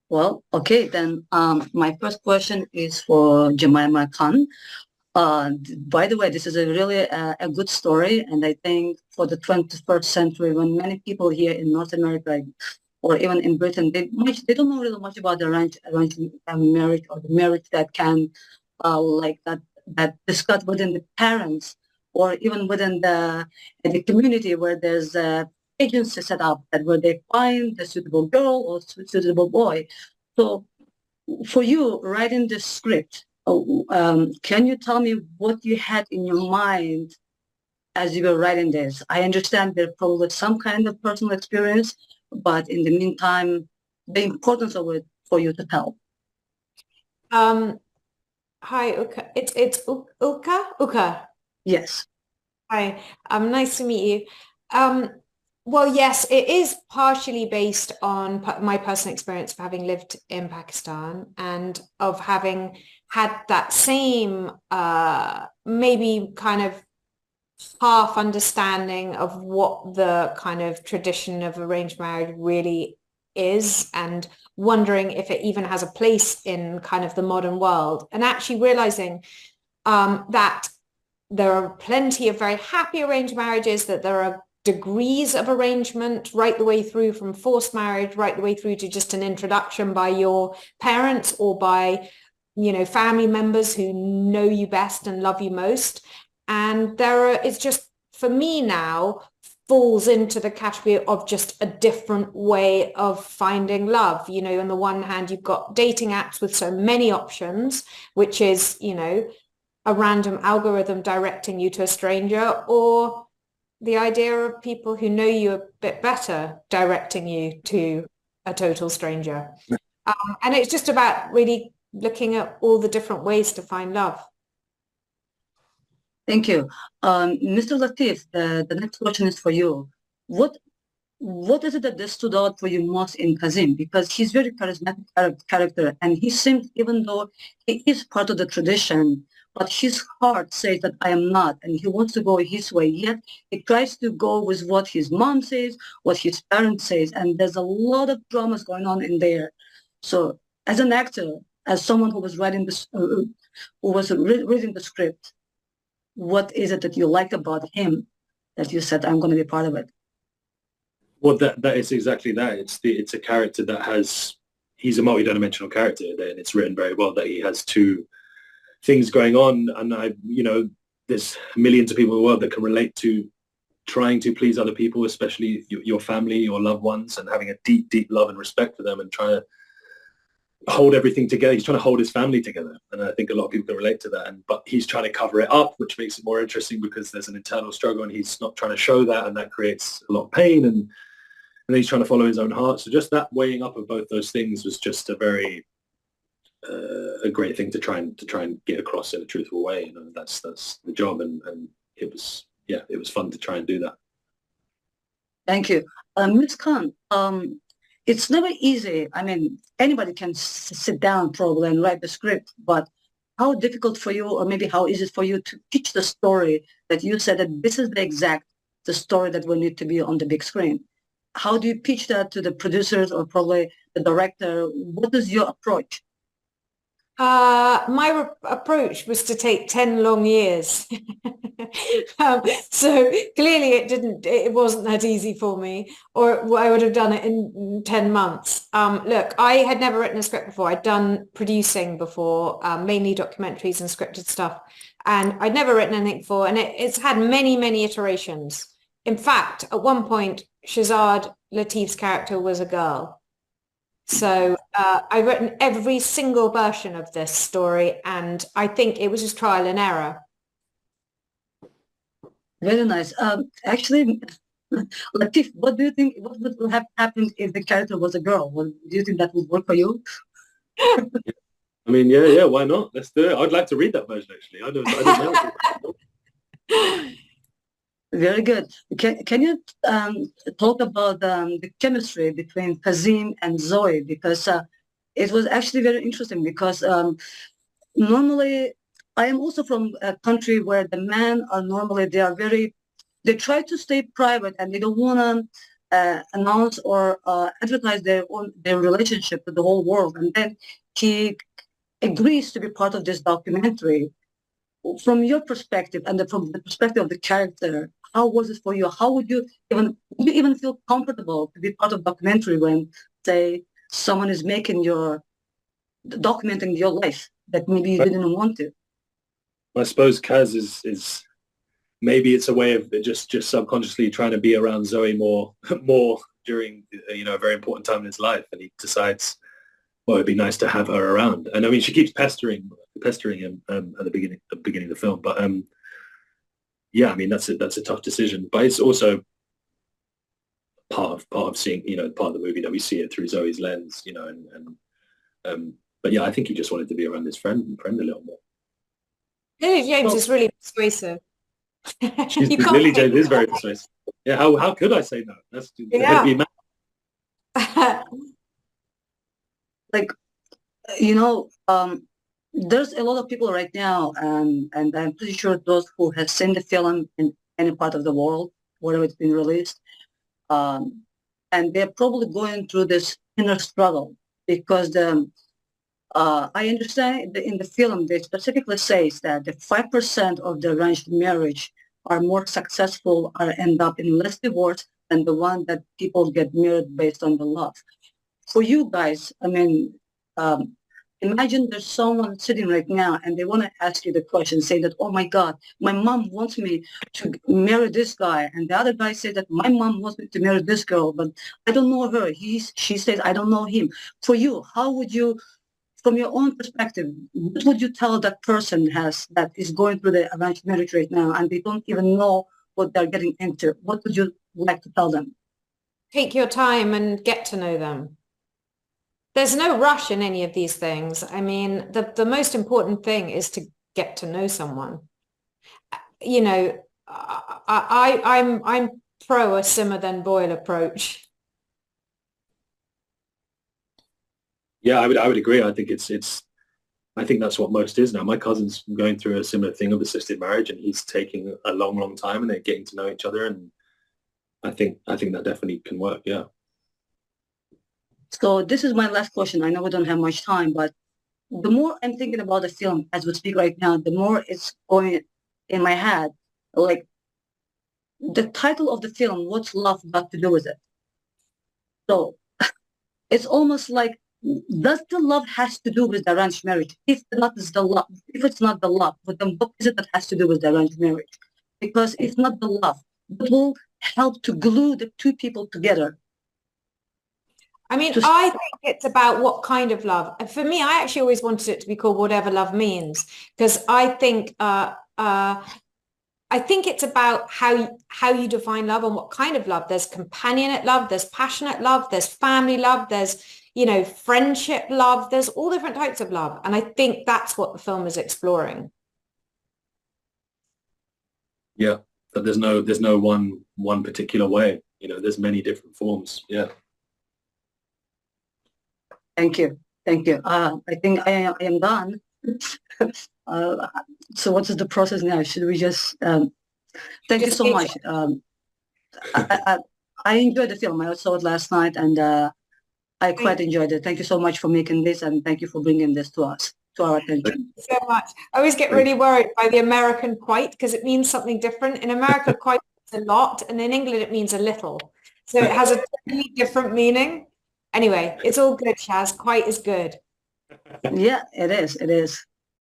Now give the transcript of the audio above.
Well, okay, then my first question is for Jemima Khan. By the way, this is a really a good story, and I think for the 21st century, when many people here in North America or even in Britain, they don't know really much about the arranged marriage or the marriage that can like that discussed within the parents or even within the community where there's a agency set up that where they find the suitable girl or suitable boy. So for you writing the script, can you tell me what you had in your mind as you were writing this? I understand there's probably some kind of personal experience, but in the meantime, the importance of it for you to tell. Um, Hi, Uka. Uka. Yes. Hi. Nice to meet you. Um, well, yes, it is partially based on my personal experience of having lived in Pakistan and of having had that same maybe kind of half understanding of what the kind of tradition of arranged marriage really is and wondering if it even has a place in kind of the modern world and actually realizing that there are plenty of very happy arranged marriages, that there are degrees of arrangement right the way through from forced marriage, right the way through to just an introduction by your parents or by, family members who know you best and love you most. And it's just, for me now, falls into the category of just a different way of finding love. On the one hand, you've got dating apps with so many options, which is, a random algorithm directing you to a stranger, or the idea of people who know you a bit better directing you to a total stranger. And it's just about really looking at all the different ways to find love. Thank you. Mr. Latif, the next question is for you. What what is it that stood out for you most in Kazim? Because he's very charismatic character, and he seems, even though he is part of the tradition, but his heart says that I am not, and he wants to go his way. Yet he tries to go with what his mom says, what his parents says, and there's a lot of dramas going on in there. So, as an actor, as someone who was writing this, who was reading the script, what is it that you like about him that you said I'm going to be part of it? Well, that is exactly that. It's a character that he's a multi-dimensional character, and it's written very well that he has two things going on, and there's millions of people in the world that can relate to trying to please other people, especially your family, your loved ones, and having a deep, deep love and respect for them, and trying to hold everything together. He's trying to hold his family together, and I think a lot of people can relate to that. But he's trying to cover it up, which makes it more interesting because there's an internal struggle, and he's not trying to show that, and that creates a lot of pain. And he's trying to follow his own heart. So just that weighing up of both those things was just a great thing to try and get across in a truthful way. That's the job, and it was fun to try and do that. Thank you. Ms. Khan, it's never easy. I mean, anybody can sit down probably and write the script, but how difficult for you, or maybe how is it for you to pitch the story that you said that this is the story that will need to be on the big screen? How do you pitch that to the producers or probably the director? What is your approach? My approach was to take 10 long years. So clearly it wasn't that easy for me, or I would have done it in 10 months. Look, I had never written a script before. I'd done producing before, mainly documentaries and scripted stuff. And I'd never written anything before. And it's had many, many iterations. In fact, at one point, Shazad Latif's character was a girl. So I've written every single version of this story, and I think it was just trial and error. Very nice. Actually, Latif, what do you think? What would have happened if the character was a girl? Do you think that would work for you? I mean, yeah, why not? Let's do it. I'd like to read that version, actually. I don't know. Very good. Can you talk about the chemistry between Kazim and Zoe? Because it was actually very interesting because normally I am also from a country where the men are normally, they try to stay private and they don't want to announce or advertise their relationship to the whole world, and then he agrees to be part of this documentary. From your perspective and from the perspective of the character, how was it for you? How would you even feel comfortable to be part of documentary when, say, someone is documenting your life that maybe you didn't want to? I suppose Kaz is maybe it's a way of just subconsciously trying to be around Zoe more more during a very important time in his life, and he decides, well, it'd be nice to have her around. And I mean, she keeps pestering him at the beginning of the film, but yeah, I mean that's a tough decision, but it's also part of seeing, part of the movie that we see it through Zoe's lens, but yeah, I think he just wanted to be around his friend a little more. Lily James Well, is really persuasive. You can't Lily say James is very persuasive. Yeah, how could I say no? That's Yeah. be mad. like, there's a lot of people right now, and I'm pretty sure those who have seen the film in any part of the world, wherever it's been released, and they're probably going through this inner struggle because I understand in the film they specifically says that the 5% of the arranged marriage are more successful or end up in less divorce than the one that people get married based on the love. For you guys, I mean, imagine there's someone sitting right now and they want to ask you the question, say that, oh my God, my mom wants me to marry this guy. And the other guy said that my mom wants me to marry this girl, but I don't know her. She says, I don't know him. For you, how would you, from your own perspective, what would you tell that person that is going through the arranged marriage right now and they don't even know what they're getting into? What would you like to tell them? Take your time and get to know them. There's no rush in any of these things. I mean, the most important thing is to get to know someone. I'm pro a simmer then boil approach. Yeah, I would agree. I think I think that's what most is now. My cousin's going through a similar thing of assisted marriage, and he's taking a long time, and they're getting to know each other. And I think that definitely can work. Yeah. So this is my last question. I know we don't have much time, but the more I'm thinking about the film as we speak right now, the more it's going in my head. Like the title of the film, what's love got to do with it? So it's almost like, does the love has to do with the arranged marriage? If not is the love, if it's not the love, but then what is it that has to do with the arranged marriage? Because if not the love, it will help to glue the two people together. I mean, I think it's about what kind of love. And for me, I actually always wanted it to be called Whatever Love Means, because I think it's about how you define love and what kind of love. There's companionate love, there's passionate love, there's family love, there's, friendship love. There's all different types of love. And I think that's what the film is exploring. Yeah. But there's no one particular way. There's many different forms. Yeah. Thank you. I think I am done. So what is the process now? Should we just? Thank you so much. I enjoyed the film. I saw it last night, and I quite enjoyed it. Thank you so much for making this, and thank you for bringing this to our attention. Thank you so much. I always get really worried by the American quite, because it means something different. In America, quite means a lot, and in England, it means a little. So it has a totally different meaning. Anyway, it's all good, Shaz. Quite is good. Yeah, it is.